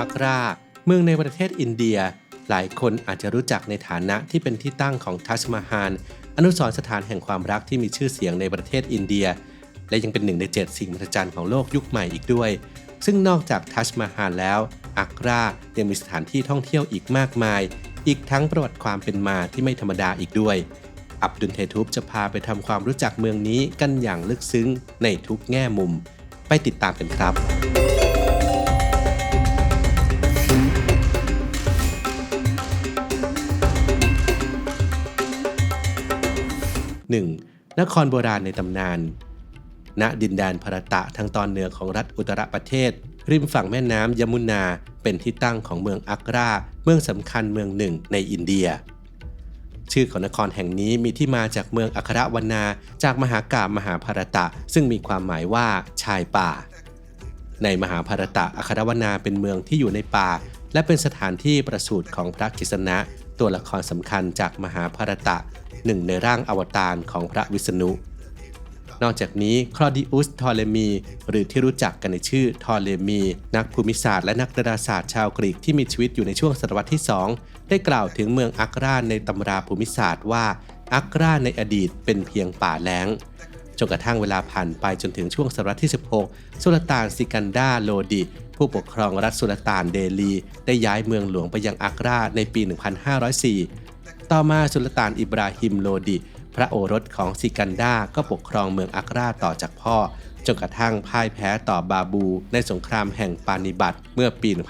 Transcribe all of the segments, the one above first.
อักราเมืองในประเทศอินเดียหลายคนอาจจะรู้จักในฐานะที่เป็นที่ตั้งของทัชมาฮาลอนุสรณ์สถานแห่งความรักที่มีชื่อเสียงในประเทศอินเดียและยังเป็นหนึ่งใน7สิ่งมหัศจรรย์ของโลกยุคใหม่อีกด้วยซึ่งนอกจากทัชมาฮาลแล้วอักรายังมีสถานที่ท่องเที่ยวอีกมากมายอีกทั้งประวัติความเป็นมาที่ไม่ธรรมดาอีกด้วยอับดุลเททูบจะพาไปทำความรู้จักเมืองนี้กันอย่างลึกซึ้งในทุกแง่มุมไปติดตามกันครับ1. นครโบราณในตำนานณดินแดนภารตะทางตอนเหนือของรัฐอุตตรประเทศริมฝั่งแม่น้ำยมุนาเป็นที่ตั้งของเมืองอักราเมืองสำคัญเมืองหนึ่งในอินเดียชื่อของนครแห่งนี้มีที่มาจากเมืองอัครวนาจากมหากาพย์มหาภารตะซึ่งมีความหมายว่าชายป่าในมหาภารตะอัครวนาเป็นเมืองที่อยู่ในป่าและเป็นสถานที่ประสูติของพระกฤษณะตัวละครสำคัญจากมหาภารตะหนึ่งในร่างอวตารของพระวิษณุนอกจากนี้คลอดิอุสทอเลมีหรือที่รู้จักกันในชื่อทอเลมีนักภูมิศาสตร์และนักดาราศาสตร์ชาวกรีกที่มีชีวิตอยู่ในช่วงศตวรรษที่ 2ได้กล่าวถึงเมืองอักราในตำราภูมิศาสตร์ว่าอักราในอดีตเป็นเพียงป่าแล้งจนกระทั่งเวลาผ่านไปจนถึงช่วงศตวรรษที่ 16สุลต่านซิกันดาโลดิผู้ปกครองรัฐสุลต่านเดลีได้ย้ายเมืองหลวงไปยังอักราในปี 1504ต่อมาสุลต่านอิบราฮิมโลดิพระโอรสของซิกันดาก็ปกครองเมืองอักราต่อจากพ่อจนกระทั่งพ่ายแพ้ต่อบาบูในสงครามแห่งปานิบัตเมื่อปี 1526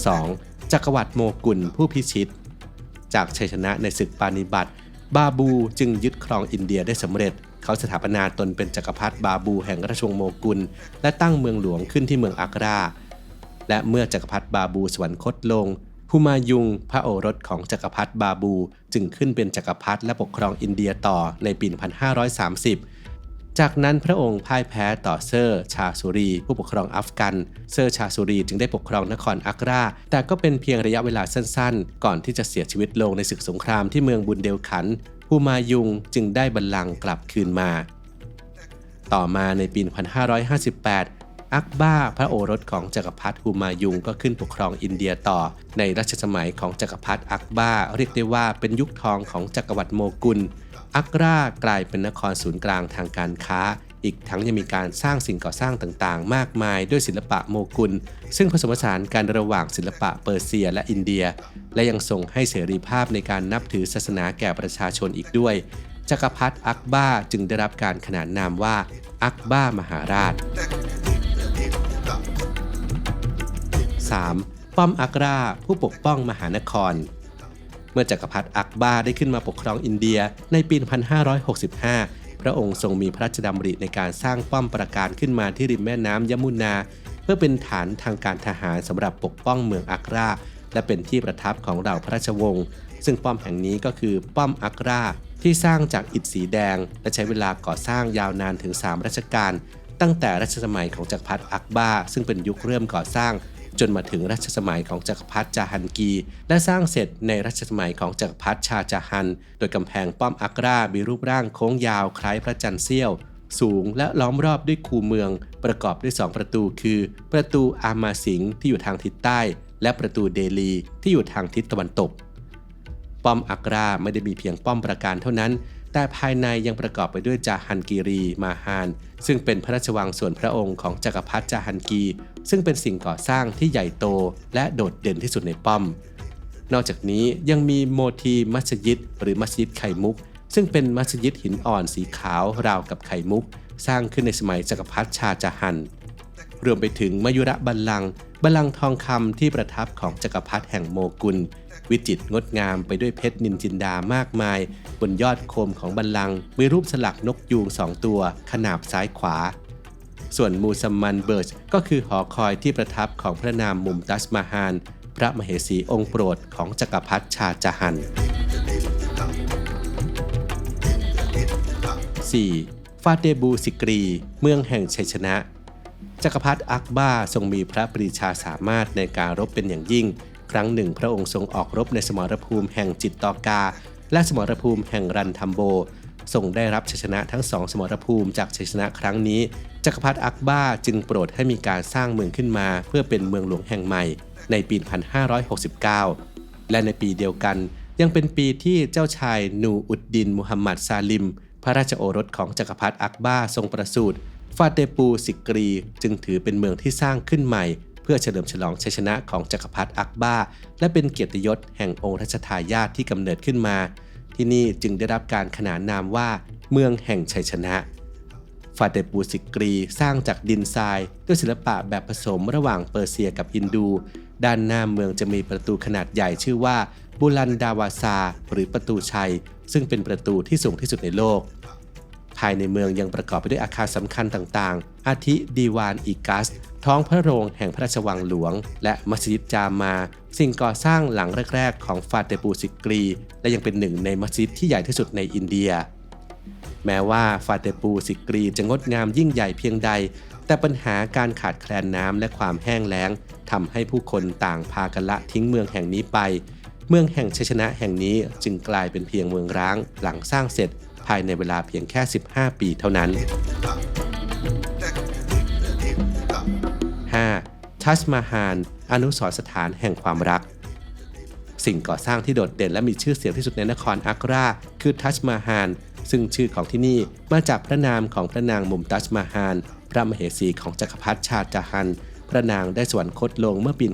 2. จักรวรรดิโมกุลผู้พิชิตจากชัยชนะในศึกปานิบัตบาบูจึงยึดครองอินเดียได้สำเร็จเขาสถาปนาตนเป็นจักรพรรดิบาบูแห่งราชวงศ์โมกุลและตั้งเมืองหลวงขึ้นที่เมืองอักราและเมื่อจักรพรรดิบาบูสวรรคตลงฮูมายุงพระโอรสของจักรพรรดิบาบูจึงขึ้นเป็นจักรพรรดิและปกครองอินเดียต่อในปี 1530 จากนั้นพระองค์พ่ายแพ้ต่อเซอร์ชาซูรีผู้ปกครองอัฟกันเซอร์ชาซูรีจึงได้ปกครองนครอักราแต่ก็เป็นเพียงระยะเวลาสั้นๆก่อนที่จะเสียชีวิตลงในศึกสงครามที่เมืองบุนเดลขันฮูมายุงจึงได้บัลลังก์กลับคืนมาต่อมาในปี 1558อักบาพระโอรสของจักรพรรดิฮูมายุงก็ขึ้นปกครองอินเดียต่อในรัชสมัยของจักรพรรดิอักบาเรียกได้ว่าเป็นยุคทองของจักรวรรดิโมกุลอักรากลายเป็นนครศูนย์กลางทางการค้าอีกทั้งยังมีการสร้างสิ่งก่อสร้างต่างๆมากมายด้วยศิลปะโมกุลซึ่งผสมผสานกันระหว่างศิลปะเปอร์เซียและอินเดียและยังส่งให้เสรีภาพในการนับถือศาสนาแก่ประชาชนอีกด้วยจักรพรรดิอักบาจึงได้รับการขนานนามว่าอักบามหาราช3. ป้อมอักราผู้ปกป้องมหานครเมื่อจักรพรรดิอักบาได้ขึ้นมาปกครองอินเดียในปี 1565 พระองค์ทรงมีพระราชดำริในการสร้างป้อมปราการขึ้นมาที่ริมแม่น้ำยมุนาเพื่อเป็นฐานทางการทหารสำหรับปกป้องเมืองอักราและเป็นที่ประทับของเหล่าพระราชวงศ์ซึ่งป้อมแห่งนี้ก็คือป้อมอักราที่สร้างจากอิฐสีแดงและใช้เวลาก่อสร้างยาวนานถึง3รัชกาลตั้งแต่รัชสมัยของจักรพรรดิอักบาซึ่งเป็นยุคเริ่มก่อสร้างจนมาถึงรัชสมัยของจักรพรรดิจาฮันกีและสร้างเสร็จในรัชสมัยของจักรพรรดิชาจาฮันโดยกำแพงป้อมอักรามีรูปร่างโค้งยาวคล้ายพระจันทร์เสี้ยวสูงและล้อมรอบด้วยคูเมืองประกอบด้วย2ประตูคือประตูอามาสิงห์ที่อยู่ทางทิศใต้และประตูเดลีที่อยู่ทางทิศตะวันตกป้อมอักราไม่ได้มีเพียงป้อมปราการเท่านั้นแต่ภายในยังประกอบไปด้วยจาฮันกีรีมาฮานซึ่งเป็นพระราชวังส่วนพระองค์ของจักรพรรดิจาฮันกีซึ่งเป็นสิ่งก่อสร้างที่ใหญ่โตและโดดเด่นที่สุดในป้อมนอกจากนี้ยังมีโมทีมัสยิดหรือมัสยิดไข่มุกซึ่งเป็นมัสยิดหินอ่อนสีขาวราวกับไข่มุกสร้างขึ้นในสมัยจักรพรรดิชาจาฮันรวมไปถึงมยุรบัลลังก์ทองคำที่ประทับของจักรพรรดิแห่งโมกุลวิจิตรงดงามไปด้วยเพชรนินจินดามากมายบนยอดโคมของบัลลังก์มีรูปสลักนกยูง2ตัวขนาบซ้ายขวาส่วนมูซัมมันเบิร์ชก็คือหอคอยที่ประทับของพระนามมุมตัสมาฮานพระมเหสีองค์โปรดของจักรพรรดิชาจาฮัน 4. ฟาเตบูสิกรีเมืองแห่งชัยชนะจักรพรรดิอักบาทรงมีพระปรีชาสามารถในการรบเป็นอย่างยิ่งครั้งหนึ่งพระองค์ทรงออกรบในสมรภูมิแห่งจิตตอกาและสมรภูมิแห่งรันทัมโบ ทรงได้รับชัยชนะทั้ง2สมรภูมิจากชัยชนะครั้งนี้จักรพรรดิอักบาจึงโปรดให้มีการสร้างเมืองขึ้นมาเพื่อเป็นเมืองหลวงแห่งใหม่ในปี 1569 และในปีเดียวกันยังเป็นปีที่เจ้าชายนูอุดดินมุฮัมมัดซาลิมพระราชโอรสของจักรพรรดิอักบาทรงประสูติฟาเตปูสิกรีจึงถือเป็นเมืองที่สร้างขึ้นใหม่เพื่อเฉลิมฉลองชัยชนะของจักรพรรดิอักบาและเป็นเกียรติยศแห่งองค์รัชทายาทที่กำเนิดขึ้นมาที่นี่จึงได้รับการขนานนามว่าเมืองแห่งชัยชนะฟาเตปูสิกรีสร้างจากดินทรายด้วยศิลปะแบบผสมระหว่างเปอร์เซียกับฮินดูด้านหน้าเมืองจะมีประตูขนาดใหญ่ชื่อว่าบูลันดาวาซาหรือประตูชัยซึ่งเป็นประตูที่สูงที่สุดในโลกภายในเมืองยังประกอบไปด้วยอาคารสำคัญต่างๆอาทิดีวานอีกัสท้องพระโรงแห่งพระราชวังหลวงและมัสยิดจามาสิ่งก่อสร้างหลังแรกๆของฟาเตปูสิกรีและยังเป็นหนึ่งในมัสยิดที่ใหญ่ที่สุดในอินเดียแม้ว่าฟาเตปูสิกรีจะงดงามยิ่งใหญ่เพียงใดแต่ปัญหาการขาดแคลนน้ำและความแห้งแล้งทำให้ผู้คนต่างพากันละทิ้งเมืองแห่งนี้ไปเมืองแห่งชัยชนะแห่งนี้จึงกลายเป็นเพียงเมืองร้างหลังสร้างเสร็จภายในเวลาเพียงแค่15 ปีเท่านั้น 5. ทัชมาฮาลอนุสรณ์สถานแห่งความรักสิ่งก่อสร้างที่โดดเด่นและมีชื่อเสียงที่สุดในนครอักราคือทัชมาฮาลซึ่งชื่อของที่นี่มาจากพระนามของพระนางมุมตัชมาฮาลพระมเหสีของจักรพรรดิชาจาฮันพระนางได้สวรรคตลงเมื่อปี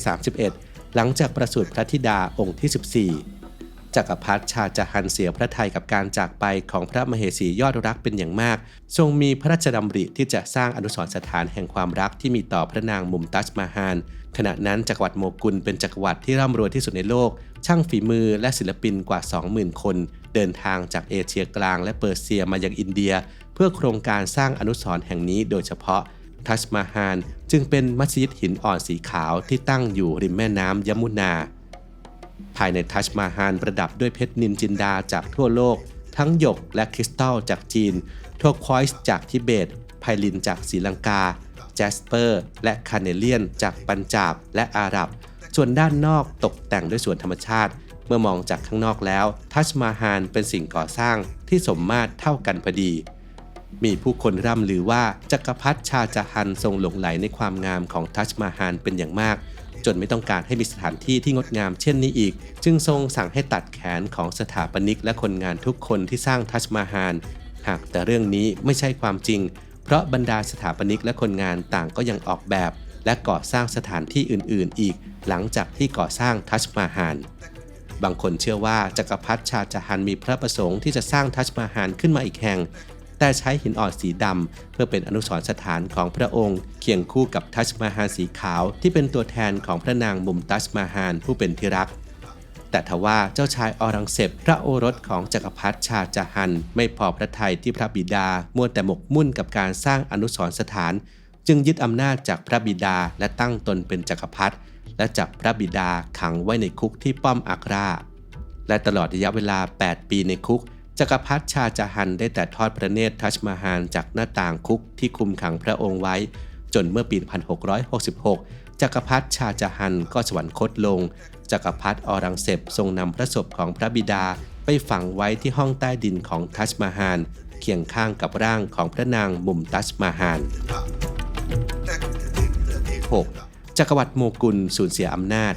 1631 หลังจากประสูติพระธิดาองค์ที่ 14 จักรพรรดิชาจาฮันเสียพระทัยกับการจากไปของพระมเหสียอดรักเป็นอย่างมากทรงมีพระราชดำริที่จะสร้างอนุสรณ์สถานแห่งความรักที่มีต่อพระนางมุมตัชมาฮาลขณะนั้นจักรวรรดิโมกุลเป็นจักรวรรดิที่ร่ำรวยที่สุดในโลกช่างฝีมือและศิลปินกว่า 20,000 คนเดินทางจากเอเชียกลางและเปอร์เซียมายังอินเดียเพื่อโครงการสร้างอนุสรณ์แห่งนี้โดยเฉพาะทัชมาฮาลจึงเป็นมัสยิดหินอ่อนสีขาวที่ตั้งอยู่ริมแม่น้ำยมุนาภายในทัชมาฮาลประดับด้วยเพชรนินจินดาจากทั่วโลกทั้งหยกและคริสตัลจากจีนโทควอยซ์จากทิเบตไพลินจากศรีลังกาแจสเปอร์และคาเนเลียนจากปัญจาบและอาหรับส่วนด้านนอกตกแต่งด้วยสวนธรรมชาติเมื่อมองจากข้างนอกแล้วทัชมาฮาลเป็นสิ่งก่อสร้างที่สมมาตรเท่ากันพอดีมีผู้คนร่ำลือว่าจักรพรรดิชาจาฮันทรงหลงไหลในความงามของทัชมาฮาลเป็นอย่างมากจนไม่ต้องการให้มีสถานที่ที่งดงามเช่นนี้อีกจึงทรงสั่งให้ตัดแขนของสถาปนิกและคนงานทุกคนที่สร้างทัชมาฮาลหากแต่เรื่องนี้ไม่ใช่ความจริงเพราะบรรดาสถาปนิกและคนงานต่างก็ยังออกแบบและก่อสร้างสถานที่อื่นๆอีกหลังจากที่ก่อสร้างทัชมาฮาลบางคนเชื่อว่าจักรพรรดิชาจาฮันมีพระประสงค์ที่จะสร้างทัชมาฮาลขึ้นมาอีกแห่งแต่ใช้หินอ่อนสีดำเพื่อเป็นอนุสรณ์สถานของพระองค์เคียงคู่กับทัชมาฮาลสีขาวที่เป็นตัวแทนของพระนางมุมตัชมาฮาลผู้เป็นที่รักแต่ทว่าเจ้าชายออรังเซบพระโอรสของจักรพรรดิชาจาฮันไม่พอพระทัยที่พระบิดามัวแต่หมกมุ่นกับการสร้างอนุสรณ์สถานจึงยึดอำนาจจากพระบิดาและตั้งตนเป็นจักรพรรดิและจับพระบิดาขังไว้ในคุกที่ป้อมอักราและตลอดระยะเวลา8 ปีในคุกจักรพรรดิชาจาฮันได้แต่ทอดพระเนตรทัชมาฮาลจากหน้าต่างคุกที่คุมขังพระองค์ไว้จนเมื่อปี 1666 จักรพรรดิชาจาฮันก็สวรรคตลงจักรพรรดิออรังเซบทรงนำพระศพของพระบิดาไปฝังไว้ที่ห้องใต้ดินของทัชมาฮาลเคียงข้างกับร่างของพระนางมุมตัชมาฮาล 6. จักรวรรดิโมกุลสูญเสียอำนาจ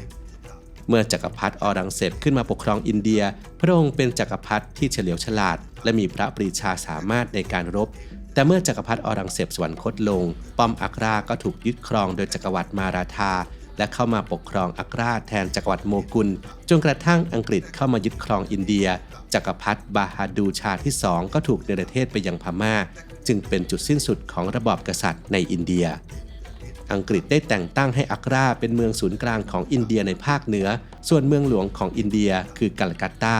เมื่อจักรพรรดิออรังเซบขึ้นมาปกครองอินเดียพระองค์เป็นจักรพรรดิที่เฉลียวฉลาดและมีพระปรีชาสามารถในการรบแต่เมื่อจักรพรรดิออรังเซบสวรรคตลงป้อมอักราก็ถูกยึดครองโดยจักรวรรดิมาราธาและเข้ามาปกครองอักราแทนจักรวรรดิโมกุลจนกระทั่งอังกฤษเข้ามายึดครองอินเดียจักรพรรดิบาฮาดูชาที่2ก็ถูกเนรเทศไปยังพม่าจึงเป็นจุดสิ้นสุดของระบอบกษัตริย์ในอินเดียอังกฤษได้แต่งตั้งให้อักราเป็นเมืองศูนย์กลางของอินเดียในภาคเหนือส่วนเมืองหลวงของอินเดียคือกัลกัตตา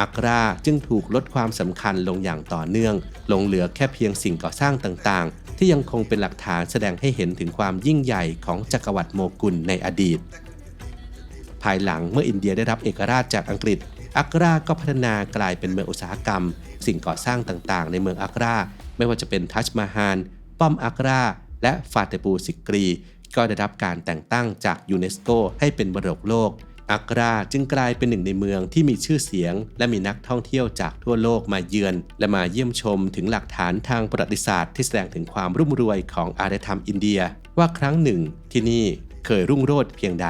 อักราจึงถูกลดความสำคัญลงอย่างต่อเนื่องลงเหลือแค่เพียงสิ่งก่อสร้างต่างๆที่ยังคงเป็นหลักฐานแสดงให้เห็นถึงความยิ่งใหญ่ของจักรวรรดิโมกุลในอดีตภายหลังเมื่ออินเดียได้รับเอกราชจากอังกฤษอักราก็พัฒนากลายเป็นเมืองอุตสาหกรรมสิ่งก่อสร้างต่างๆในเมืองอักราไม่ว่าจะเป็นทัชมาฮาลป้อมอักราและฟาเตปูสิกรีก็ได้รับการแต่งตั้งจากยูเนสโกให้เป็นมรดกโลก อักราจึงกลายเป็นหนึ่งในเมืองที่มีชื่อเสียงและมีนักท่องเที่ยวจากทั่วโลกมาเยือนและมาเยี่ยมชมถึงหลักฐานทางประวัติศาสตร์ที่แสดงถึงความรุ่มรวยของอารยธรรมอินเดียว่าครั้งหนึ่งที่นี่เคยรุ่งโรจน์เพียงใด